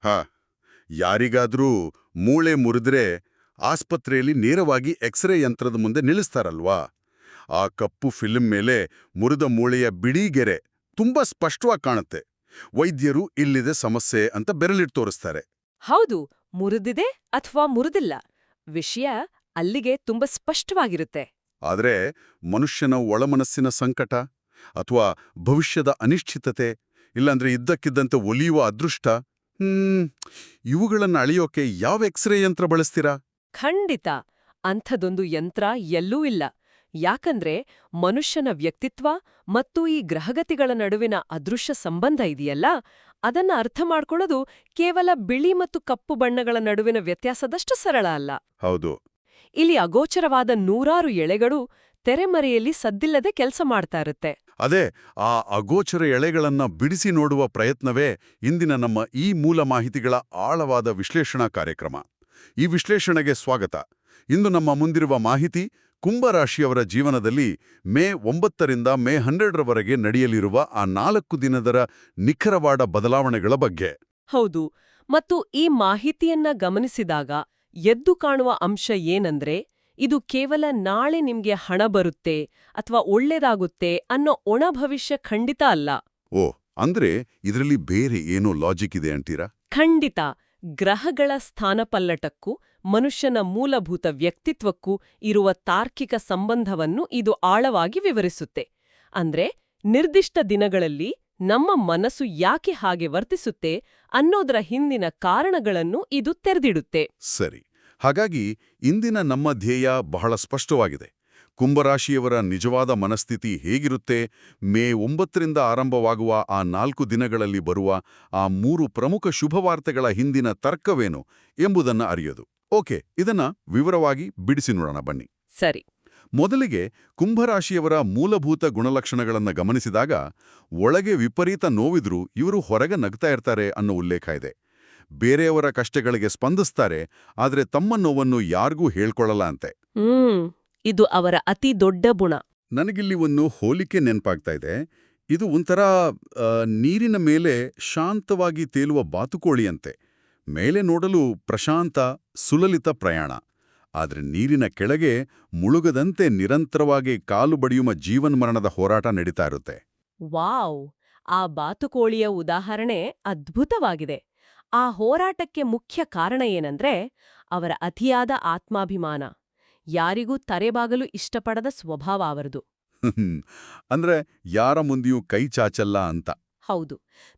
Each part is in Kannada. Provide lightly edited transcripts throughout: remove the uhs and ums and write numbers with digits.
ಹಾ, ಯಾರಿಗಾದ್ರೂ ಮೂಳೆ ಮುರಿದ್ರೆ ಆಸ್ಪತ್ರೆಯಲ್ಲಿ ನೇರವಾಗಿ ಎಕ್ಸ್ರೇ ಯಂತ್ರದ ಮುಂದೆ ನಿಲ್ಲಿಸ್ತಾರಲ್ವಾ? ಆ ಕಪ್ಪು ಫಿಲ್ಮ್ ಮೇಲೆ ಮುರಿದ ಮೂಳೆಯ ಬಿಡೀ ಗೆರೆ ತುಂಬಾ ಸ್ಪಷ್ಟವಾಗಿ ಕಾಣುತ್ತೆ. ವೈದ್ಯರು ಇಲ್ಲಿದೆ ಸಮಸ್ಯೆ ಅಂತ ಬೆರಳಿಟ್ಟು ತೋರಿಸ್ತಾರೆ. ಹೌದು, ಮುರಿದಿದೆ ಅಥವಾ ಮುರಿದಿಲ್ಲ ವಿಷಯ ಅಲ್ಲಿಗೆ ತುಂಬಾ ಸ್ಪಷ್ಟವಾಗಿರುತ್ತೆ. ಆದ್ರೆ ಮನುಷ್ಯನ ಒಳಮನಸ್ಸಿನ ಸಂಕಟ ಅಥವಾ ಭವಿಷ್ಯದ ಅನಿಶ್ಚಿತತೆ, ಇಲ್ಲಾಂದ್ರೆ ಇದ್ದಕ್ಕಿದ್ದಂತೆ ಒಲಿಯುವ ಅದೃಷ್ಟ, ಇವುಗಳನ್ನ ಅಳೆಯೋಕೆ ಯಾವ ಎಕ್ಸ್ರೇ ಯಂತ್ರ ಬಳಸ್ತೀರಾ? ಖಂಡಿತ ಅಂಥದೊಂದು ಯಂತ್ರ ಎಲ್ಲೂ ಇಲ್ಲ. ಯಾಕಂದ್ರೆ ಮನುಷ್ಯನ ವ್ಯಕ್ತಿತ್ವ ಮತ್ತು ಈ ಗ್ರಹಗತಿಗಳ ನಡುವಿನ ಅದೃಶ್ಯ ಸಂಬಂಧ ಇದೆಯಲ್ಲ, ಅದನ್ನ ಅರ್ಥ ಮಾಡ್ಕೊಳ್ಳೋದು ಕೇವಲ ಬಿಳಿ ಮತ್ತು ಕಪ್ಪು ಬಣ್ಣಗಳ ನಡುವಿನ ವ್ಯತ್ಯಾಸದಷ್ಟು ಸರಳ ಅಲ್ಲ. ಹೌದು. ಇಲ್ಲಿ ಅಗೋಚರವಾದ ನೂರಾರು ಎಳೆಗಳು ತೆರೆಮರೆಯಲ್ಲಿ ಸದ್ದಿಲ್ಲದೆ ಕೆಲಸ ಮಾಡ್ತಾ ಇರುತ್ತೆ. ಅದೇ ಆ ಅಗೋಚರ ಎಳೆಗಳನ್ನ ಬಿಡಿಸಿ ನೋಡುವ ಪ್ರಯತ್ನವೇ ಇಂದಿನ ನಮ್ಮ ಈ ಮೂಲ ಮಾಹಿತಿಗಳ ಆಳವಾದ ವಿಶ್ಲೇಷಣಾ ಕಾರ್ಯಕ್ರಮ. ಈ ವಿಶ್ಲೇಷಣೆಗೆ ಸ್ವಾಗತ. ಇಂದು ನಮ್ಮ ಮುಂದಿರುವ ಮಾಹಿತಿ ಕುಂಭರಾಶಿಯವರ ಜೀವನದಲ್ಲಿ ಮೇ 9ರಿಂದ ಮೇ 12ರವರೆಗೆ ನಡೆಯಲಿರುವ ಆ 4 ದಿನದರ ನಿಖರವಾದ ಬದಲಾವಣೆಗಳ ಬಗ್ಗೆ. ಹೌದು, ಮತ್ತು ಈ ಮಾಹಿತಿಯನ್ನ ಗಮನಿಸಿದಾಗ ಎದ್ದು ಕಾಣುವ ಅಂಶ ಏನಂದ್ರೆ, ಇದು ಕೇವಲ ನಾಳೆ ನಿಮ್ಗೆ ಹಣ ಬರುತ್ತೆ ಅಥವಾ ಒಳ್ಳೇದಾಗುತ್ತೆ ಅನ್ನೋ ಒಣ ಭವಿಷ್ಯ ಖಂಡಿತ ಅಲ್ಲ. ಓ, ಅಂದ್ರೆ ಇದರಲ್ಲಿ ಬೇರೆ ಏನೋ ಲಾಜಿಕ್ ಇದೆ ಅಂತೀರಾ? ಖಂಡಿತ. ಗ್ರಹಗಳ ಸ್ಥಾನಪಲ್ಲಟಕ್ಕೂ ಮನುಷ್ಯನ ಮೂಲಭೂತ ವ್ಯಕ್ತಿತ್ವಕ್ಕೂ ಇರುವ ತಾರ್ಕಿಕ ಸಂಬಂಧವನ್ನು ಇದು ಆಳವಾಗಿ ವಿವರಿಸುತ್ತೆ. ಅಂದ್ರೆ ನಿರ್ದಿಷ್ಟ ದಿನಗಳಲ್ಲಿ ನಮ್ಮ ಮನಸ್ಸು ಯಾಕೆ ಹಾಗೆ ವರ್ತಿಸುತ್ತೆ ಅನ್ನೋದರ ಹಿಂದಿನ ಕಾರಣಗಳನ್ನು ಇದು ತೆರೆದಿಡುತ್ತೆ. ಸರಿ. ಹಾಗಾಗಿ ಇಂದಿನ ನಮ್ಮ ಧ್ಯೇಯ ಬಹಳ ಸ್ಪಷ್ಟವಾಗಿದೆ. ಕುಂಭರಾಶಿಯವರ ನಿಜವಾದ ಮನಸ್ಥಿತಿ ಹೇಗಿರುತ್ತೆ, ಮೇ 9ರಿಂದ ಆರಂಭವಾಗುವ ಆ 4 ದಿನಗಳಲ್ಲಿ ಬರುವ ಆ 3 ಪ್ರಮುಖ ಶುಭವಾರ್ತೆಗಳ ಹಿಂದಿನ ತರ್ಕವೇನು ಎಂಬುದನ್ನು ಅರಿಯೋದು. ಓಕೆ, ಇದನ್ನ ವಿವರವಾಗಿ ಬಿಡಿಸಿ ನೋಡೋಣ ಬನ್ನಿ. ಸರಿ. ಮೊದಲಿಗೆ ಕುಂಭರಾಶಿಯವರ ಮೂಲಭೂತ ಗುಣಲಕ್ಷಣಗಳನ್ನು ಗಮನಿಸಿದಾಗ ಒಳಗೆ ವಿಪರೀತ ನೋವಿದ್ರೂ ಇವರು ಹೊರಗೆ ನಗ್ತಾ ಇರ್ತಾರೆ ಅನ್ನೋ ಉಲ್ಲೇಖ ಇದೆ. ಬೇರೆಯವರ ಕಷ್ಟಗಳಿಗೆ ಸ್ಪಂದಿಸ್ತಾರೆ, ಆದರೆ ತಮ್ಮ ನೋವನ್ನು ಯಾರಿಗೂ ಹೇಳ್ಕೊಳ್ಳಲ್ಲ ಅಂತೆ. ಇದು ಅವರ ಅತಿ ದೊಡ್ಡ ಗುಣ. ನನಗಿಲ್ಲಿ ಒಂದು ಹೋಲಿಕೆ ನೆನಪಾಗ್ತಾ ಇದೆ. ಇದು ಒಂಥರ ನೀರಿನ ಮೇಲೆ ಶಾಂತವಾಗಿ ತೇಲುವ ಬಾತುಕೋಳಿಯಂತೆ. ಮೇಲೆ ನೋಡಲು ಪ್ರಶಾಂತ, ಸುಲಲಿತ ಪ್ರಯಾಣ. ಆದರೆ ನೀರಿನ ಕೆಳಗೆ ಮುಳುಗದಂತೆ ನಿರಂತರವಾಗಿ ಕಾಲು ಬಡಿಯುವ ಜೀವನ್ಮರಣದ ಹೋರಾಟ ನಡೀತಾ ಇರುತ್ತೆ. ವಾವ್! ಆ ಬಾತುಕೋಳಿಯ ಉದಾಹರಣೆ ಅದ್ಭುತವಾಗಿದೆ. ಆ ಹೋರಾಟಕ್ಕೆ ಮುಖ್ಯ ಕಾರಣ ಏನಂದ್ರೆ ಅವರ ಅತಿಯಾದ ಆತ್ಮಾಭಿಮಾನ. ಯಾರಿಗೂ ತರೆಬಾಗಲು ಇಷ್ಟಪಡದ ಸ್ವಭಾವ ಅವರದು. ಅಂದ್ರೆ ಯಾರ ಮುಂದೆಯೂ ಕೈ ಚಾಚಲ್ಲ ಅಂತ. ಹೌದು.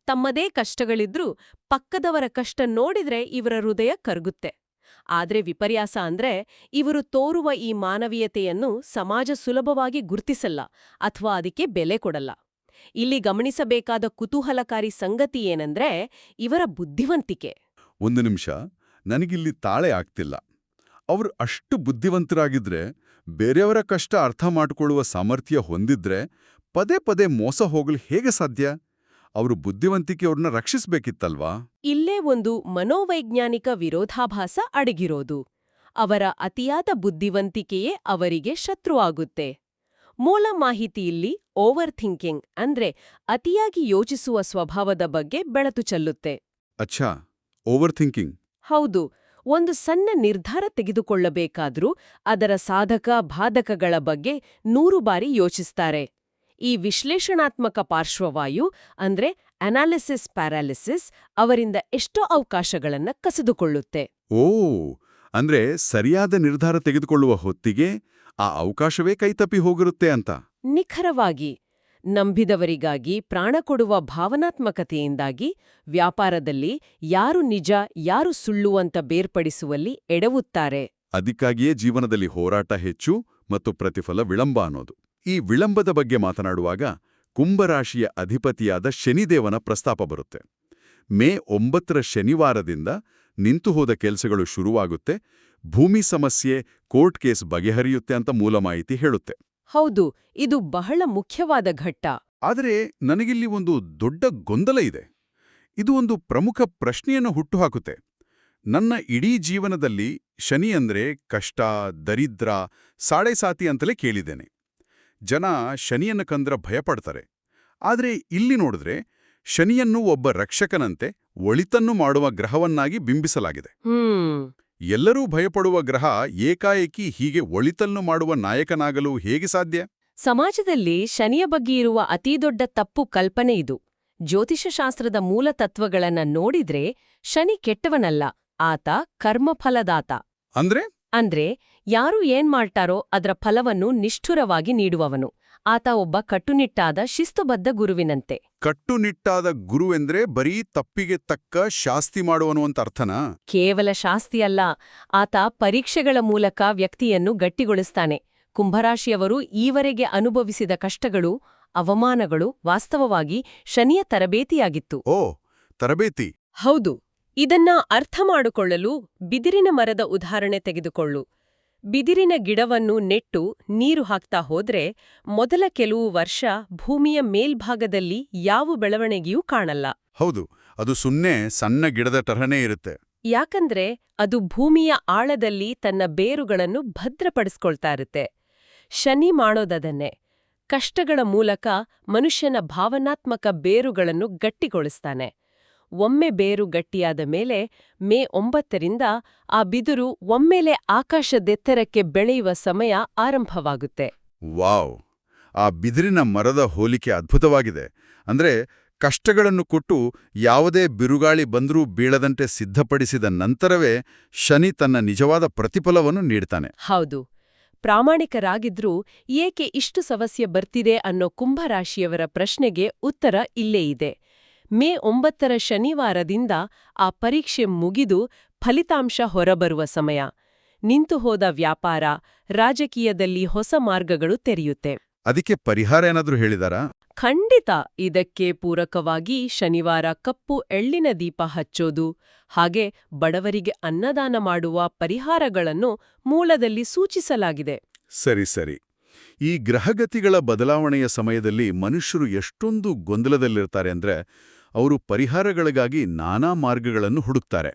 ತಮ್ಮದೇ ಕಷ್ಟಗಳಿದ್ರೂ ಪಕ್ಕದವರ ಕಷ್ಟ ನೋಡಿದ್ರೆ ಇವರ ಹೃದಯ ಕರಗುತ್ತೆ. ಆದ್ರೆ ವಿಪರ್ಯಾಸ ಅಂದ್ರೆ ಇವರು ತೋರುವ ಈ ಮಾನವೀಯತೆಯನ್ನು ಸಮಾಜ ಸುಲಭವಾಗಿ ಗುರ್ತಿಸಲ್ಲ ಅಥವಾ ಅದಕ್ಕೆ ಬೆಲೆ ಕೊಡಲ್ಲ. ಇಲ್ಲಿ ಗಮನಿಸಬೇಕಾದ ಕುತೂಹಲಕಾರಿ ಸಂಗತಿ ಏನಂದ್ರೆ ಇವರ ಬುದ್ಧಿವಂತಿಕೆ. ಒಂದು ನಿಮಿಷ, ನನಗಿಲ್ಲಿ ತಾಳೆ ಆಗ್ತಿಲ್ಲ. ಅವರು ಅಷ್ಟು ಬುದ್ಧಿವಂತರಾಗಿದ್ರೆ, ಬೇರೆಯವರ ಕಷ್ಟ ಅರ್ಥ ಮಾಡಿಕೊಳ್ಳುವ ಸಾಮರ್ಥ್ಯ ಹೊಂದಿದ್ರೆ ಪದೇ ಪದೇ ಮೋಸ ಹೋಗಲು ಹೇಗೆ ಸಾಧ್ಯ? ಅವರು ಬುದ್ಧಿವಂತಿಕೆಯವ್ರನ್ನ ರಕ್ಷಿಸ್ಬೇಕಿತ್ತಲ್ವಾ? ಇಲ್ಲೇ ಒಂದು ಮನೋವೈಜ್ಞಾನಿಕ ವಿರೋಧಾಭಾಸ ಅಡಗಿರೋದು. ಅವರ ಅತಿಯಾದ ಬುದ್ಧಿವಂತಿಕೆಯೇ ಅವರಿಗೆ ಶತ್ರುವಾಗುತ್ತೆ. ಮೂಲ ಮಾಹಿತಿಯಲ್ಲಿ ಓವರ್ ಥಿಂಕಿಂಗ್ ಅಂದ್ರೆ ಅತಿಯಾಗಿ ಯೋಚಿಸುವ ಸ್ವಭಾವದ ಬಗ್ಗೆ ಬೆಳಕು ಚೆಲ್ಲುತ್ತೆ. ಅಚ್ಛಾ, ಓವರ್ ಥಿಂಕಿಂಗ್. ಹೌದು. ಒಂದು ಸಣ್ಣ ನಿರ್ಧಾರ ತೆಗೆದುಕೊಳ್ಳಬೇಕಾದ್ರೂ ಅದರ ಸಾಧಕ ಬಾಧಕಗಳ ಬಗ್ಗೆ 100 ಬಾರಿ ಯೋಚಿಸ್ತಾರೆ. ಈ ವಿಶ್ಲೇಷಣಾತ್ಮಕ ಪಾರ್ಶ್ವವಾಯು ಅಂದ್ರೆ ಅನಾಲಿಸಿಸ್ ಪ್ಯಾರಾಲಿಸಿಸ್ ಅವರಿಂದ ಎಷ್ಟೋ ಅವಕಾಶಗಳನ್ನ ಕಸಿದುಕೊಳ್ಳುತ್ತೆ. ಓ, ಅಂದ್ರೆ ಸರಿಯಾದ ನಿರ್ಧಾರ ತೆಗೆದುಕೊಳ್ಳುವ ಹೊತ್ತಿಗೆ ಆ ಅವಕಾಶವೇ ಕೈತಪ್ಪಿ ಹೋಗಿರುತ್ತೆ ಅಂತ. ನಿಖರವಾಗಿ. ನಂಬಿದವರಿಗಾಗಿ ಪ್ರಾಣ ಕೊಡುವ ಭಾವನಾತ್ಮಕತೆಯಿಂದಾಗಿ ವ್ಯಾಪಾರದಲ್ಲಿ ಯಾರು ನಿಜ ಯಾರು ಸುಳ್ಳು ಅಂತ ಬೇರ್ಪಡಿಸುವಲ್ಲಿ ಎಡವುತ್ತಾರೆ. ಅದಕ್ಕಾಗಿಯೇ ಜೀವನದಲ್ಲಿ ಹೋರಾಟ ಹೆಚ್ಚು ಮತ್ತು ಪ್ರತಿಫಲ ವಿಳಂಬ ಅನ್ನೋದು. ಈ ವಿಳಂಬದ ಬಗ್ಗೆ ಮಾತನಾಡುವಾಗ ಕುಂಭರಾಶಿಯ ಅಧಿಪತಿಯಾದ ಶನಿದೇವನ ಪ್ರಸ್ತಾಪ ಬರುತ್ತೆ. ಮೇ 9ರ ಶನಿವಾರದಿಂದ ನಿಂತುಹೋದ ಕೆಲಸಗಳು ಶುರುವಾಗುತ್ತೆ, ಭೂಮಿ ಸಮಸ್ಯೆ, ಕೋರ್ಟ್ ಕೇಸ್ ಬಗೆಹರಿಯುತ್ತೆ ಅಂತ ಮೂಲ ಮಾಹಿತಿ ಹೇಳುತ್ತೆ. ಹೌದು, ಇದು ಬಹಳ ಮುಖ್ಯವಾದ ಘಟ್ಟ. ಆದರೆ ನನಗಿಲ್ಲಿ ಒಂದು ದೊಡ್ಡ ಗೊಂದಲ ಇದೆ. ಇದು ಒಂದು ಪ್ರಮುಖ ಪ್ರಶ್ನೆಯನ್ನು ಹುಟ್ಟುಹಾಕುತ್ತೆ. ನನ್ನ ಇಡೀ ಜೀವನದಲ್ಲಿ ಶನಿ ಅಂದ್ರೆ ಕಷ್ಟ, ದರಿದ್ರ, ಸಾಡೆಸಾತಿ ಅಂತಲೇ ಕೇಳಿದ್ದೇನೆ. ಜನ ಶನಿಯನ್ನು ಕಂಡ್ರೆ ಭಯಪಡ್ತಾರೆ. ಆದರೆ ಇಲ್ಲಿ ನೋಡಿದ್ರೆ ಶನಿಯನ್ನು ಒಬ್ಬ ರಕ್ಷಕನಂತೆ, ಒಳಿತನ್ನು ಮಾಡುವ ಗ್ರಹವನ್ನಾಗಿ ಬಿಂಬಿಸಲಾಗಿದೆ. ಎಲ್ಲರೂ ಭಯಪಡುವ ಗ್ರಹ ಏಕಾಏಕಿ ಹೀಗೆ ಒಳಿತನ್ನು ಮಾಡುವ ನಾಯಕನಾಗಲು ಹೇಗೆ ಸಾಧ್ಯ? ಸಮಾಜದಲ್ಲಿ ಶನಿಯ ಬಗ್ಗೆ ಇರುವ ಅತಿದೊಡ್ಡ ತಪ್ಪು ಕಲ್ಪನೆ ಇದು. ಜ್ಯೋತಿಷಶಾಸ್ತ್ರದ ಮೂಲ ತತ್ವಗಳನ್ನ ನೋಡಿದ್ರೆ ಶನಿ ಕೆಟ್ಟವನಲ್ಲ, ಆತ ಕರ್ಮಫಲದಾತ. ಅಂದ್ರೆ ಯಾರು ಏನ್ ಮಾಡ್ತಾರೋ ಅದರ ಫಲವನ್ನು ನಿಷ್ಠುರವಾಗಿ ನೀಡುವವನು. ಆತ ಒಬ್ಬ ಕಟ್ಟುನಿಟ್ಟಾದ ಶಿಸ್ತುಬದ್ಧ ಗುರುವಿನಂತೆ. ಕಟ್ಟುನಿಟ್ಟಾದ ಗುರುವೆಂದ್ರೆ ಬರೀ ತಪ್ಪಿಗೆ ತಕ್ಕ ಶಾಸ್ತಿ ಮಾಡುವನು ಅಂತ ಅರ್ಥನಾ? ಕೇವಲ ಶಾಸ್ತಿಯಲ್ಲ, ಆತ ಪರೀಕ್ಷೆಗಳ ಮೂಲಕ ವ್ಯಕ್ತಿಯನ್ನು ಗಟ್ಟಿಗೊಳಿಸ್ತಾನೆ. ಕುಂಭರಾಶಿಯವರು ಈವರೆಗೆ ಅನುಭವಿಸಿದ ಕಷ್ಟಗಳು, ಅವಮಾನಗಳು ವಾಸ್ತವವಾಗಿ ಶನಿಯ ತರಬೇತಿಯಾಗಿತ್ತು. ಓ, ತರಬೇತಿ. ಹೌದು. ಇದನ್ನ ಅರ್ಥ ಮಾಡಿಕೊಳ್ಳಲು ಬಿದಿರಿನ ಮರದ ಉದಾಹರಣೆ ತೆಗೆದುಕೊಳ್ಳು. ಬಿದಿರಿನ ಗಿಡವನ್ನು ನೆಟ್ಟು ನೀರು ಹಾಕ್ತಾ ಹೋದ್ರೆ ಮೊದಲ ಕೆಲವು ವರ್ಷ ಭೂಮಿಯ ಮೇಲ್ಭಾಗದಲ್ಲಿ ಯಾವ ಬೆಳವಣಿಗೆಯೂ ಕಾಣಲ್ಲ. ಹೌದು, ಅದು ಸುಮ್ಮನೆ ಸಣ್ಣ ಗಿಡದ ತರಹನೇ ಇರುತ್ತೆ. ಯಾಕಂದ್ರೆ ಅದು ಭೂಮಿಯ ಆಳದಲ್ಲಿ ತನ್ನ ಬೇರುಗಳನ್ನು ಭದ್ರಪಡಿಸ್ಕೊಳ್ತಾ ಇರುತ್ತೆ. ಶನಿ ಮಾಡೋದನ್ನೇ. ಕಷ್ಟಗಳ ಮೂಲಕ ಮನುಷ್ಯನ ಭಾವನಾತ್ಮಕ ಬೇರುಗಳನ್ನು ಗಟ್ಟಿಗೊಳಿಸ್ತಾನೆ. ಒಮ್ಮೆ ಬೇರು ಗಟ್ಟಿಯಾದ ಮೇಲೆ ಮೇ 9ರಿಂದ ಆ ಬಿದಿರು ಒಮ್ಮೆಲೆ ಆಕಾಶದೆತ್ತರಕ್ಕೆ ಬೆಳೆಯುವ ಸಮಯ ಆರಂಭವಾಗುತ್ತೆ. ವಾವ್! ಆ ಬಿದಿರಿನ ಮರದ ಹೋಲಿಕೆ ಅದ್ಭುತವಾಗಿದೆ. ಅಂದ್ರೆ ಕಷ್ಟಗಳನ್ನು ಕೊಟ್ಟು ಯಾವುದೇ ಬಿರುಗಾಳಿ ಬಂದರೂ ಬೀಳದಂತೆ ಸಿದ್ಧಪಡಿಸಿದ ನಂತರವೇ ಶನಿ ತನ್ನ ನಿಜವಾದ ಪ್ರತಿಫಲವನ್ನು ನೀಡ್ತಾನೆ. ಹೌದು. ಪ್ರಾಮಾಣಿಕರಾಗಿದ್ರೂ ಏಕೆ ಇಷ್ಟು ಸಮಸ್ಯೆ ಬರ್ತಿದೆ ಅನ್ನೋ ಕುಂಭರಾಶಿಯವರ ಪ್ರಶ್ನೆಗೆ ಉತ್ತರ ಇಲ್ಲೇ ಇದೆ. ಮೇ 9ರ ಶನಿವಾರದಿಂದ ಆ ಪರೀಕ್ಷೆ ಮುಗಿದು ಫಲಿತಾಂಶ ಹೊರಬರುವ ಸಮಯ. ನಿಂತುಹೋದ ವ್ಯಾಪಾರ, ರಾಜಕೀಯದಲ್ಲಿ ಹೊಸ ಮಾರ್ಗಗಳು ತೆರೆಯುತ್ತೆ. ಅದಕ್ಕೆ ಪರಿಹಾರ ಏನಾದ್ರೂ ಹೇಳಿದಾರಾ? ಖಂಡಿತ. ಇದಕ್ಕೆ ಪೂರಕವಾಗಿ ಶನಿವಾರ ಕಪ್ಪು ಎಳ್ಳಿನ ದೀಪ ಹಚ್ಚೋದು, ಹಾಗೆ ಬಡವರಿಗೆ ಅನ್ನದಾನ ಮಾಡುವ ಪರಿಹಾರಗಳನ್ನು ಮೂಲದಲ್ಲಿ ಸೂಚಿಸಲಾಗಿದೆ. ಸರಿ. ಈ ಗ್ರಹಗತಿಗಳ ಬದಲಾವಣೆಯ ಸಮಯದಲ್ಲಿ ಮನುಷ್ಯರು ಎಷ್ಟೊಂದು ಗೊಂದಲದಲ್ಲಿರ್ತಾರೆ ಅಂದ್ರೆ ಅವರು ಪರಿಹಾರಗಳಿಗಾಗಿ ನಾನಾ ಮಾರ್ಗಗಳನ್ನು ಹುಡುಕ್ತಾರೆ.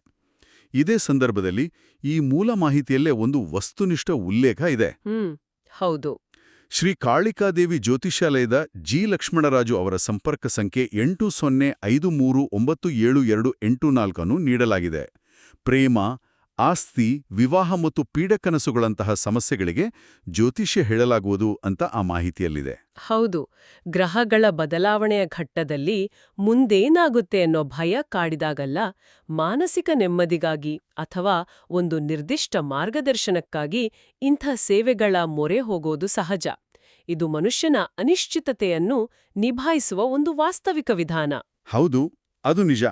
ಇದೇ ಸಂದರ್ಭದಲ್ಲಿ ಈ ಮೂಲ ಮಾಹಿತಿಯಲ್ಲೇ ಒಂದು ವಸ್ತುನಿಷ್ಠ ಉಲ್ಲೇಖ ಇದೆ. ಹೌದು. ಶ್ರೀ ಕಾಳಿಕಾದೇವಿ ಜ್ಯೋತಿಷಾಲಯದ ಜಿ ಲಕ್ಷ್ಮಣರಾಜು ಅವರ ಸಂಪರ್ಕ ಸಂಖ್ಯೆ 8053977284 ನೀಡಲಾಗಿದೆ. ಪ್ರೇಮ, ಆಸ್ತಿ, ವಿವಾಹ ಮತ್ತು ಪೀಡಕನಸುಗಳಂತಹ ಸಮಸ್ಯೆಗಳಿಗೆ ಜ್ಯೋತಿಷ್ಯ ಹೇಳಲಾಗುವುದು ಅಂತ ಆ ಮಾಹಿತಿಯಲ್ಲಿದೆ. ಹೌದು. ಗ್ರಹಗಳ ಬದಲಾವಣೆಯ ಘಟ್ಟದಲ್ಲಿ ಮುಂದೇನಾಗುತ್ತೆ ಅನ್ನೋ ಭಯ ಕಾಡಿದಾಗಲ್ಲ, ಮಾನಸಿಕ ನೆಮ್ಮದಿಗಾಗಿ ಅಥವಾ ಒಂದು ನಿರ್ದಿಷ್ಟ ಮಾರ್ಗದರ್ಶನಕ್ಕಾಗಿ ಇಂಥ ಸೇವೆಗಳ ಮೊರೆ ಹೋಗೋದು ಸಹಜ. ಇದು ಮನುಷ್ಯನ ಅನಿಶ್ಚಿತತೆಯನ್ನು ನಿಭಾಯಿಸುವ ಒಂದು ವಾಸ್ತವಿಕ ವಿಧಾನ. ಹೌದು, ಅದು ನಿಜ.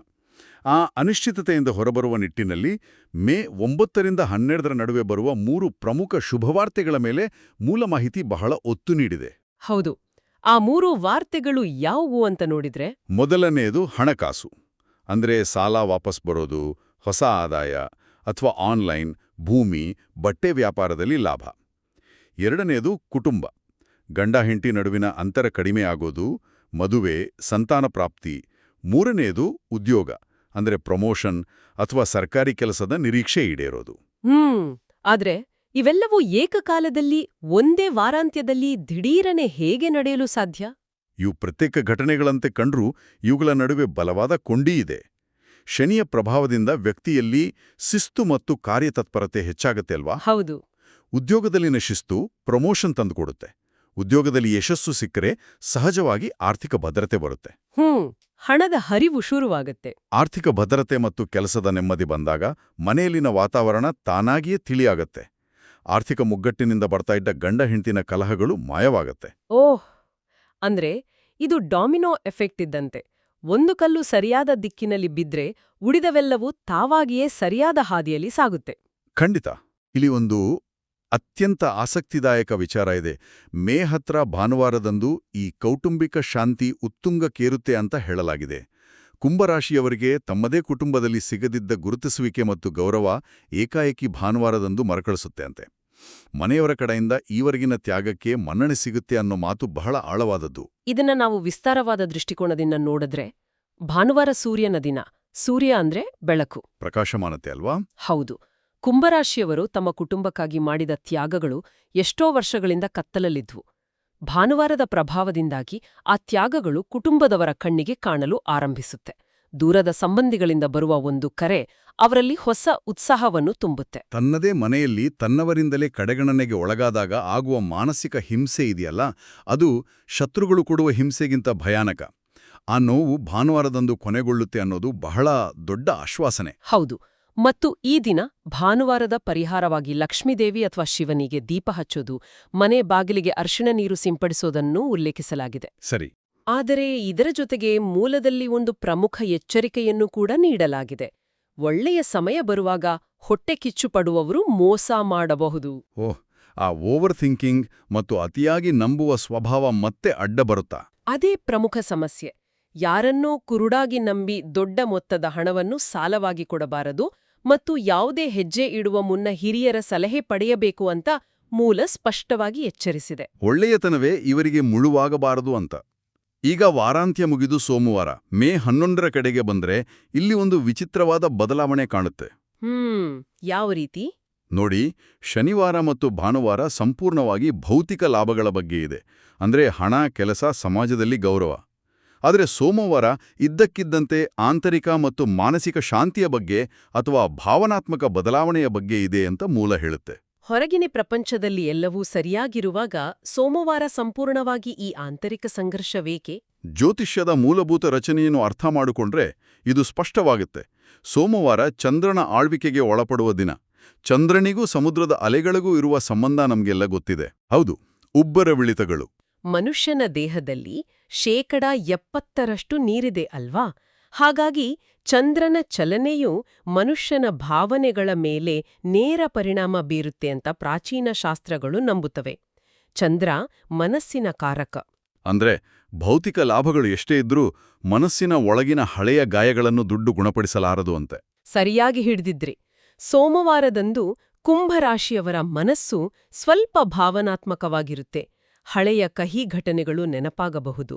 ಆ ಅನಿಶ್ಚಿತತೆಯಿಂದ ಹೊರಬರುವ ನಿಟ್ಟಿನಲ್ಲಿ ಮೇ 9ರಿಂದ 12ರ ನಡುವೆ ಬರುವ 3 ಪ್ರಮುಖ ಶುಭವಾರ್ತೆಗಳ ಮೇಲೆ ಮೂಲ ಮಾಹಿತಿ ಬಹಳ ಒತ್ತು ನೀಡಿದೆ. ಹೌದು. ಆ 3 ವಾರ್ತೆಗಳು ಯಾವುವು ಅಂತ ನೋಡಿದ್ರೆ, ಮೊದಲನೆಯದು ಹಣಕಾಸು. ಅಂದ್ರೆ ಸಾಲ ವಾಪಸ್ ಬರೋದು, ಹೊಸ ಆದಾಯ ಅಥವಾ ಆನ್ಲೈನ್, ಭೂಮಿ, ಬಟ್ಟೆ ವ್ಯಾಪಾರದಲ್ಲಿ ಲಾಭ. ಎರಡನೆಯದು ಕುಟುಂಬ. ಗಂಡ-ಹೆಂಡತಿ ನಡುವಿನ ಅಂತರ ಕಡಿಮೆ ಆಗೋದು, ಮದುವೆ, ಸಂತಾನ ಪ್ರಾಪ್ತಿ. ಮೂರನೆಯದು ಉದ್ಯೋಗ, ಅಂದ್ರೆ ಪ್ರಮೋಷನ್ ಅಥವಾ ಸರ್ಕಾರಿ ಕೆಲಸದ ನಿರೀಕ್ಷೆ ಈಡೇರೋದು. ಆದ್ರೆ ಇವೆಲ್ಲವೂ ಏಕಕಾಲದಲ್ಲಿ ಒಂದೇ ವಾರಾಂತ್ಯದಲ್ಲಿ ದಿಢೀರನೆ ಹೇಗೆ ನಡೆಯಲು ಸಾಧ್ಯ? ಇವು ಪ್ರತ್ಯೇಕ ಘಟನೆಗಳಂತೆ ಕಂಡ್ರೂ ಇವುಗಳ ನಡುವೆ ಬಲವಾದ ಕೊಂಡಿ ಇದೆ. ಶನಿಯ ಪ್ರಭಾವದಿಂದ ವ್ಯಕ್ತಿಯಲ್ಲಿ ಶಿಸ್ತು ಮತ್ತು ಕಾರ್ಯತತ್ಪರತೆ ಹೆಚ್ಚಾಗತ್ತೆ ಅಲ್ವಾ? ಹೌದು. ಉದ್ಯೋಗದಲ್ಲಿನ ಶಿಸ್ತು ಪ್ರಮೋಷನ್ ತಂದುಕೊಡುತ್ತೆ. ಉದ್ಯೋಗದಲ್ಲಿ ಯಶಸ್ಸು ಸಿಕ್ಕರೆ ಸಹಜವಾಗಿ ಆರ್ಥಿಕ ಭದ್ರತೆ ಬರುತ್ತೆ. ಹಣದ ಹರಿವು ಶುರುವಾಗತ್ತೆ. ಆರ್ಥಿಕ ಭದ್ರತೆ ಮತ್ತು ಕೆಲಸದ ನೆಮ್ಮದಿ ಬಂದಾಗ ಮನೆಯಲ್ಲಿನ ವಾತಾವರಣ ತಾನಾಗಿಯೇ ತಿಳಿಯಾಗತ್ತೆ. ಆರ್ಥಿಕ ಮುಗ್ಗಟ್ಟಿನಿಂದ ಬರ್ತಾ ಇದ್ದ ಗಂಡ-ಹೆಂಡತಿನ ಕಲಹಗಳು ಮಾಯವಾಗತ್ತೆ. ಓಹ್! ಅಂದ್ರೆ ಇದು ಡಾಮಿನೋ ಎಫೆಕ್ಟ್ ಇದ್ದಂತೆ. ಒಂದು ಕಲ್ಲು ಸರಿಯಾದ ದಿಕ್ಕಿನಲ್ಲಿ ಬಿದ್ರೆ ಉಳಿದವೆಲ್ಲವೂ ತಾವಾಗಿಯೇ ಸರಿಯಾದ ಹಾದಿಯಲ್ಲಿ ಸಾಗುತ್ತೆ. ಖಂಡಿತ. ಇಲ್ಲಿ ಒಂದು ಅತ್ಯಂತ ಆಸಕ್ತಿದಾಯಕ ವಿಚಾರ ಇದೆ. ಮೇ 10 ಭಾನುವಾರದಂದು ಈ ಕೌಟುಂಬಿಕ ಶಾಂತಿ ಉತ್ತುಂಗಕ್ಕೇರುತ್ತೆ ಅಂತ ಹೇಳಲಾಗಿದೆ. ಕುಂಭರಾಶಿಯವರಿಗೆ ತಮ್ಮದೇ ಕುಟುಂಬದಲ್ಲಿ ಸಿಗದಿದ್ದ ಗುರುತಿಸುವಿಕೆ ಮತ್ತು ಗೌರವ ಏಕಾಏಕಿ ಭಾನುವಾರದಂದು ಮರಕಳಿಸುತ್ತೆ ಅಂತೆ. ಮನೆಯವರ ಕಡೆಯಿಂದ ಈವರೆಗಿನ ತ್ಯಾಗಕ್ಕೆ ಮನ್ನಣೆ ಸಿಗುತ್ತೆ ಅನ್ನೋ ಮಾತು ಬಹಳ ಆಳವಾದದ್ದು. ಇದನ್ನ ನಾವು ವಿಸ್ತಾರವಾದ ದೃಷ್ಟಿಕೋನದಿಂದ ನೋಡಿದ್ರೆ ಭಾನುವಾರ ಸೂರ್ಯನ ದಿನ. ಸೂರ್ಯ ಅಂದ್ರೆ ಬೆಳಕು, ಪ್ರಕಾಶಮಾನತೆ ಅಲ್ವಾ? ಹೌದು. ಕುಂಭರಾಶಿಯವರು ತಮ್ಮ ಕುಟುಂಬಕ್ಕಾಗಿ ಮಾಡಿದ ತ್ಯಾಗಗಳು ಎಷ್ಟೋ ವರ್ಷಗಳಿಂದ ಕತ್ತಲಲ್ಲಿದ್ವು. ಭಾನುವಾರದ ಪ್ರಭಾವದಿಂದಾಗಿ ಆ ತ್ಯಾಗಗಳು ಕುಟುಂಬದವರ ಕಣ್ಣಿಗೆ ಕಾಣಲು ಆರಂಭಿಸುತ್ತೆ. ದೂರದ ಸಂಬಂಧಿಗಳಿಂದ ಬರುವ ಒಂದು ಕರೆ ಅವರಲ್ಲಿ ಹೊಸ ಉತ್ಸಾಹವನ್ನು ತುಂಬುತ್ತೆ. ತನ್ನದೇ ಮನೆಯಲ್ಲಿ ತನ್ನವರಿಂದಲೇ ಕಡೆಗಣನೆಗೆ ಒಳಗಾದಾಗ ಆಗುವ ಮಾನಸಿಕ ಹಿಂಸೆ ಇದೆಯಲ್ಲ, ಅದು ಶತ್ರುಗಳು ಕೊಡುವ ಹಿಂಸೆಗಿಂತ ಭಯಾನಕ. ಆ ನೋವು ಭಾನುವಾರದಂದು ಕೊನೆಗೊಳ್ಳುತ್ತೆ ಅನ್ನೋದು ಬಹಳ ದೊಡ್ಡ ಆಶ್ವಾಸನೆ. ಹೌದು. ಮತ್ತು ಈ ದಿನ ಭಾನುವಾರದ ಪರಿಹಾರವಾಗಿ ಲಕ್ಷ್ಮೀದೇವಿ ಅಥವಾ ಶಿವನಿಗೆ ದೀಪ ಹಚ್ಚೋದು, ಮನೆ ಬಾಗಿಲಿಗೆ ಅರಿಶಿಣ ನೀರು ಸಿಂಪಡಿಸೋದನ್ನೂ ಉಲ್ಲೇಖಿಸಲಾಗಿದೆ. ಸರಿ. ಆದರೆ ಇದರ ಜೊತೆಗೆ ಮೂಲದಲ್ಲಿ ಒಂದು ಪ್ರಮುಖ ಎಚ್ಚರಿಕೆಯನ್ನು ಕೂಡ ನೀಡಲಾಗಿದೆ. ಒಳ್ಳೆಯ ಸಮಯ ಬರುವಾಗ ಹೊಟ್ಟೆ ಕಿಚ್ಚು ಪಡುವವರು ಮೋಸ ಮಾಡಬಹುದು. ಓಹ್, ಆ ಓವರ್ ಥಿಂಕಿಂಗ್ ಮತ್ತು ಅತಿಯಾಗಿ ನಂಬುವ ಸ್ವಭಾವ ಮತ್ತೆ ಅಡ್ಡ ಬರುತ್ತಾ? ಅದೇ ಪ್ರಮುಖ ಸಮಸ್ಯೆ. ಯಾರನ್ನೋ ಕುರುಡಾಗಿ ನಂಬಿ ದೊಡ್ಡ ಮೊತ್ತದ ಹಣವನ್ನು ಸಾಲವಾಗಿ ಕೊಡಬಾರದು ಮತ್ತು ಯಾವುದೇ ಹೆಜ್ಜೆ ಇಡುವ ಮುನ್ನ ಹಿರಿಯರ ಸಲಹೆ ಪಡೆಯಬೇಕು ಅಂತ ಮೂಲ ಸ್ಪಷ್ಟವಾಗಿ ಎಚ್ಚರಿಸಿದೆ. ಒಳ್ಳೆಯತನವೇ ಇವರಿಗೆ ಮುಳುವಾಗಬಾರದು ಅಂತ. ಈಗ ವಾರಾಂತ್ಯ ಮುಗಿದು ಸೋಮವಾರ ಮೇ 11ರ ಕಡೆಗೆ ಬಂದ್ರೆ ಇಲ್ಲಿ ಒಂದು ವಿಚಿತ್ರವಾದ ಬದಲಾವಣೆ ಕಾಣುತ್ತೆ. ಯಾವ ರೀತಿ? ನೋಡಿ, ಶನಿವಾರ ಮತ್ತು ಭಾನುವಾರ ಸಂಪೂರ್ಣವಾಗಿ ಭೌತಿಕ ಲಾಭಗಳ ಬಗ್ಗೆ ಇದೆ. ಅಂದ್ರೆ ಹಣ, ಕೆಲಸ, ಸಮಾಜದಲ್ಲಿ ಗೌರವ. ಆದರೆ ಸೋಮವಾರ ಇದ್ದಕ್ಕಿದ್ದಂತೆ ಆಂತರಿಕ ಮತ್ತು ಮಾನಸಿಕ ಶಾಂತಿಯ ಬಗ್ಗೆ ಅಥವಾ ಭಾವನಾತ್ಮಕ ಬದಲಾವಣೆಯ ಬಗ್ಗೆ ಇದೆ ಅಂತ ಮೂಲ ಹೇಳುತ್ತೆ. ಹೊರಗಿನ ಪ್ರಪಂಚದಲ್ಲಿ ಎಲ್ಲವೂ ಸರಿಯಾಗಿರುವಾಗ ಸೋಮವಾರ ಸಂಪೂರ್ಣವಾಗಿ ಈ ಆಂತರಿಕ ಸಂಘರ್ಷವೇಕೆ? ಜ್ಯೋತಿಷ್ಯದ ಮೂಲಭೂತ ರಚನೆಯನ್ನು ಅರ್ಥ ಮಾಡಿಕೊಂಡ್ರೆ ಇದು ಸ್ಪಷ್ಟವಾಗುತ್ತೆ. ಸೋಮವಾರ ಚಂದ್ರನ ಆಳ್ವಿಕೆಗೆ ಒಳಪಡುವ ದಿನ. ಚಂದ್ರನಿಗೂ ಸಮುದ್ರದ ಅಲೆಗಳಿಗೂ ಇರುವ ಸಂಬಂಧ ನಮಗೆಲ್ಲ ಗೊತ್ತಿದೆ. ಹೌದು, ಉಬ್ಬರವಿಳಿತಗಳು. ಮನುಷ್ಯನ ದೇಹದಲ್ಲಿ 70% ನೀರಿದೆ ಅಲ್ವಾ? ಹಾಗಾಗಿ ಚಂದ್ರನ ಚಲನೆಯು ಮನುಷ್ಯನ ಭಾವನೆಗಳ ಮೇಲೆ ನೇರ ಪರಿಣಾಮ ಬೀರುತ್ತೆ ಅಂತ ಪ್ರಾಚೀನ ಶಾಸ್ತ್ರಗಳು ನಂಬುತ್ತವೆ. ಚಂದ್ರ ಮನಸ್ಸಿನ ಕಾರಕ. ಅಂದ್ರೆ ಭೌತಿಕ ಲಾಭಗಳು ಎಷ್ಟೇ ಇದ್ರೂ ಮನಸ್ಸಿನ ಒಳಗಿನ ಹಳೆಯ ಗಾಯಗಳನ್ನು ದುಡ್ಡು ಗುಣಪಡಿಸಲಾರದು ಅಂತೆ. ಸರಿಯಾಗಿ ಹಿಡಿದಿದ್ರಿ. ಸೋಮವಾರದಂದು ಕುಂಭರಾಶಿಯವರ ಮನಸ್ಸು ಸ್ವಲ್ಪ ಭಾವನಾತ್ಮಕವಾಗಿರುತ್ತೆ. ಹಳೆಯ ಕಹಿ ಘಟನೆಗಳು ನೆನಪಾಗಬಹುದು.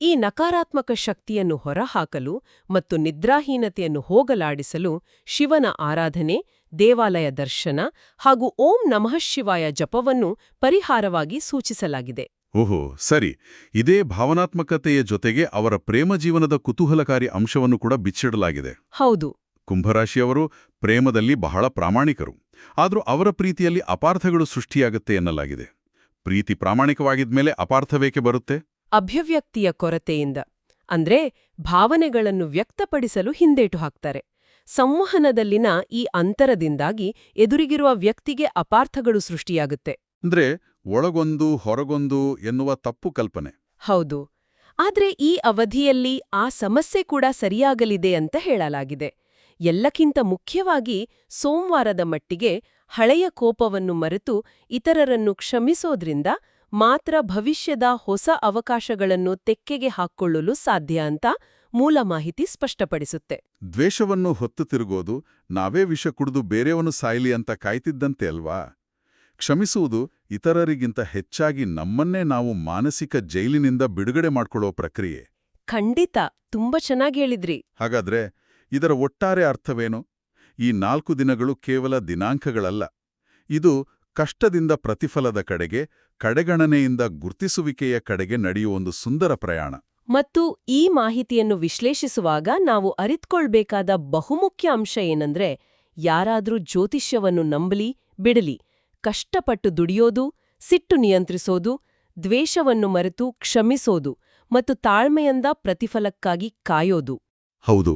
ಈ ನಕಾರಾತ್ಮಕ ಶಕ್ತಿಯನ್ನು ಹೊರಹಾಕಲು ಮತ್ತು ನಿದ್ರಾಹೀನತೆಯನ್ನು ಹೋಗಲಾಡಿಸಲು ಶಿವನ ಆರಾಧನೆ, ದೇವಾಲಯ ದರ್ಶನ ಹಾಗೂ ಓಂ ನಮಃ ಶಿವಾಯ ಜಪವನ್ನು ಪರಿಹಾರವಾಗಿ ಸೂಚಿಸಲಾಗಿದೆ. ಓಹೋ, ಸರಿ. ಇದೇ ಭಾವನಾತ್ಮಕತೆಯ ಜೊತೆಗೆ ಅವರ ಪ್ರೇಮ ಜೀವನದ ಕುತೂಹಲಕಾರಿ ಅಂಶವನ್ನು ಕೂಡ ಬಿಚ್ಚಿಡಲಾಗಿದೆ. ಹೌದು. ಕುಂಭರಾಶಿಯವರು ಪ್ರೇಮದಲ್ಲಿ ಬಹಳ ಪ್ರಾಮಾಣಿಕರು. ಆದರೂ ಅವರ ಪ್ರೀತಿಯಲ್ಲಿ ಅಪಾರ್ಥಗಳು ಸೃಷ್ಟಿಯಾಗುತ್ತೆ ಎನ್ನಲಾಗಿದೆ. ಪ್ರೀತಿ ಪ್ರಾಮಾಣಿಕವಾಗಿದ್ಮೇಲೆ ಅಪಾರ್ಥವೇಕೆ ಬರುತ್ತೆ? ಅಭಿವ್ಯಕ್ತಿಯ ಕೊರತೆಯಿಂದ. ಅಂದ್ರೆ ಭಾವನೆಗಳನ್ನು ವ್ಯಕ್ತಪಡಿಸಲು ಹಿಂದೇಟು ಹಾಕ್ತಾರೆ. ಸಂವಹನದಲ್ಲಿನ ಈ ಅಂತರದಿಂದಾಗಿ ಎದುರಿಗಿರುವ ವ್ಯಕ್ತಿಗೆ ಅಪಾರ್ಥಗಳು ಸೃಷ್ಟಿಯಾಗುತ್ತೆ. ಅಂದ್ರೆ ಒಳಗೊಂದು ಹೊರಗೊಂದು ಎನ್ನುವ ತಪ್ಪು ಕಲ್ಪನೆ. ಹೌದು. ಆದ್ರೆ ಈ ಅವಧಿಯಲ್ಲಿ ಆ ಸಮಸ್ಯೆ ಕೂಡ ಸರಿಯಾಗಲಿದೆ ಅಂತ ಹೇಳಲಾಗಿದೆ. ಎಲ್ಲಕ್ಕಿಂತ ಮುಖ್ಯವಾಗಿ ಸೋಮವಾರದ ಮಟ್ಟಿಗೆ ಹಳೆಯ ಕೋಪವನ್ನು ಮರೆತು ಇತರರನ್ನು ಕ್ಷಮಿಸೋದ್ರಿಂದ ಮಾತ್ರ ಭವಿಷ್ಯದ ಹೊಸ ಅವಕಾಶಗಳನ್ನು ತೆಕ್ಕೆಗೆ ಹಾಕ್ಕೊಳ್ಳಲು ಸಾಧ್ಯ ಅಂತ ಮೂಲ ಮಾಹಿತಿ ಸ್ಪಷ್ಟಪಡಿಸುತ್ತೆ. ದ್ವೇಷವನ್ನು ಹೊತ್ತು ತಿರುಗೋದು, ನಾವೇ ವಿಷ ಕುಡಿದು ಬೇರೆಯವನು ಸಾಯಲಿ ಅಂತ ಕಾಯ್ತಿದ್ದಂತೆ ಅಲ್ವಾ? ಕ್ಷಮಿಸುವುದು ಇತರರಿಗಿಂತ ಹೆಚ್ಚಾಗಿ ನಮ್ಮನ್ನೇ ನಾವು ಮಾನಸಿಕ ಜೈಲಿನಿಂದ ಬಿಡುಗಡೆ ಮಾಡ್ಕೊಳ್ಳೋ ಪ್ರಕ್ರಿಯೆ. ಖಂಡಿತ. ತುಂಬಾ ಚೆನ್ನಾಗಿ ಹೇಳಿದ್ರಿ. ಹಾಗಾದ್ರೆ ಇದರ ಒಟ್ಟಾರೆ ಅರ್ಥವೇನು? ಈ 4 ದಿನಗಳು ಕೇವಲ ದಿನಾಂಕಗಳಲ್ಲ. ಇದು ಕಷ್ಟದಿಂದ ಪ್ರತಿಫಲದ ಕಡೆಗೆ, ಕಡೆಗಣನೆಯಿಂದ ಗುರ್ತಿಸುವಿಕೆಯ ಕಡೆಗೆ ನಡೆಯುವ ಒಂದು ಸುಂದರ ಪ್ರಯಾಣ. ಮತ್ತು ಈ ಮಾಹಿತಿಯನ್ನು ವಿಶ್ಲೇಷಿಸುವಾಗ ನಾವು ಅರಿತುಕೊಳ್ಬೇಕಾದ ಬಹುಮುಖ್ಯ ಅಂಶ ಏನಂದ್ರೆ, ಯಾರಾದ್ರೂ ಜ್ಯೋತಿಷ್ಯವನ್ನು ನಂಬಲಿ ಬಿಡಲಿ, ಕಷ್ಟಪಟ್ಟು ದುಡಿಯೋದು, ಸಿಟ್ಟು ನಿಯಂತ್ರಿಸೋದು, ದ್ವೇಷವನ್ನು ಮರೆತು ಕ್ಷಮಿಸೋದು ಮತ್ತು ತಾಳ್ಮೆಯಿಂದ ಪ್ರತಿಫಲಕ್ಕಾಗಿ ಕಾಯೋದು. ಹೌದು,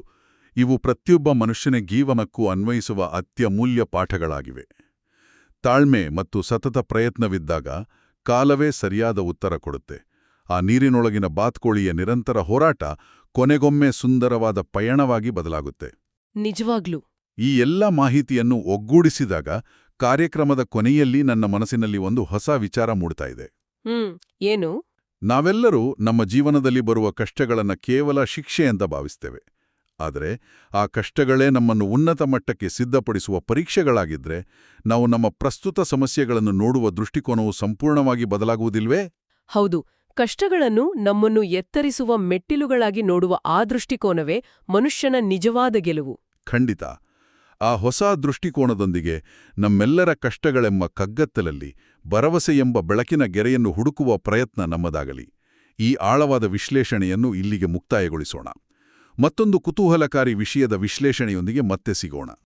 ಇವು ಪ್ರತಿಯೊಬ್ಬ ಮನುಷ್ಯನ ಜೀವನಕ್ಕೂ ಅನ್ವಯಿಸುವ ಅತ್ಯಮೂಲ್ಯ ಪಾಠಗಳಾಗಿವೆ. ತಾಳ್ಮೆ ಮತ್ತು ಸತತ ಪ್ರಯತ್ನವಿದ್ದಾಗ ಕಾಲವೇ ಸರಿಯಾದ ಉತ್ತರ ಕೊಡುತ್ತೆ. ಆ ನೀರಿನೊಳಗಿನ ಬಾತ್ಕೋಳಿಯ ನಿರಂತರ ಹೋರಾಟ ಕೊನೆಗೊಮ್ಮೆ ಸುಂದರವಾದ ಪಯಣವಾಗಿ ಬದಲಾಗುತ್ತೆ. ನಿಜವಾಗ್ಲೂ. ಈ ಎಲ್ಲ ಮಾಹಿತಿಯನ್ನು ಒಗ್ಗೂಡಿಸಿದಾಗ ಕಾರ್ಯಕ್ರಮದ ಕೊನೆಯಲ್ಲಿ ನನ್ನ ಮನಸ್ಸಿನಲ್ಲಿ ಒಂದು ಹೊಸ ವಿಚಾರ ಮೂಡ್ತಾ ಇದೆ. ಏನು? ನಾವೆಲ್ಲರೂ ನಮ್ಮ ಜೀವನದಲ್ಲಿ ಬರುವ ಕಷ್ಟಗಳನ್ನು ಕೇವಲ ಶಿಕ್ಷೆ ಅಂತ ಭಾವಿಸ್ತೇವೆ. ಆದರೆ ಆ ಕಷ್ಟಗಳೇ ನಮ್ಮನ್ನು ಉನ್ನತ ಮಟ್ಟಕ್ಕೆ ಸಿದ್ಧಪಡಿಸುವ ಪರೀಕ್ಷೆಗಳಾಗಿದ್ರೆ ನಾವು ನಮ್ಮ ಪ್ರಸ್ತುತ ಸಮಸ್ಯೆಗಳನ್ನು ನೋಡುವ ದೃಷ್ಟಿಕೋನವು ಸಂಪೂರ್ಣವಾಗಿ ಬದಲಾಗುವುದಿಲ್ವೇ? ಹೌದು. ಕಷ್ಟಗಳನ್ನು ನಮ್ಮನ್ನು ಎತ್ತರಿಸುವ ಮೆಟ್ಟಿಲುಗಳಾಗಿ ನೋಡುವ ಆ ದೃಷ್ಟಿಕೋನವೇ ಮನುಷ್ಯನ ನಿಜವಾದ ಗೆಲುವು. ಖಂಡಿತ. ಆ ಹೊಸ ದೃಷ್ಟಿಕೋನದೊಂದಿಗೆ ನಮ್ಮೆಲ್ಲರ ಕಷ್ಟಗಳೆಂಬ ಕಗ್ಗತ್ತಲಲ್ಲಿ ಭರವಸೆ ಎಂಬ ಬೆಳಕಿನ ಗೆರೆಯನ್ನು ಹುಡುಕುವ ಪ್ರಯತ್ನ ನಮ್ಮದಾಗಲಿ. ಈ ಆಳವಾದ ವಿಶ್ಲೇಷಣೆಯನ್ನು ಇಲ್ಲಿಗೆ ಮುಕ್ತಾಯಗೊಳಿಸೋಣ. ಮತ್ತೊಂದು ಕುತೂಹಲಕಾರಿ ವಿಷಯದ ವಿಶ್ಲೇಷಣೆಯೊಂದಿಗೆ ಮತ್ತೆ ಸಿಗೋಣ.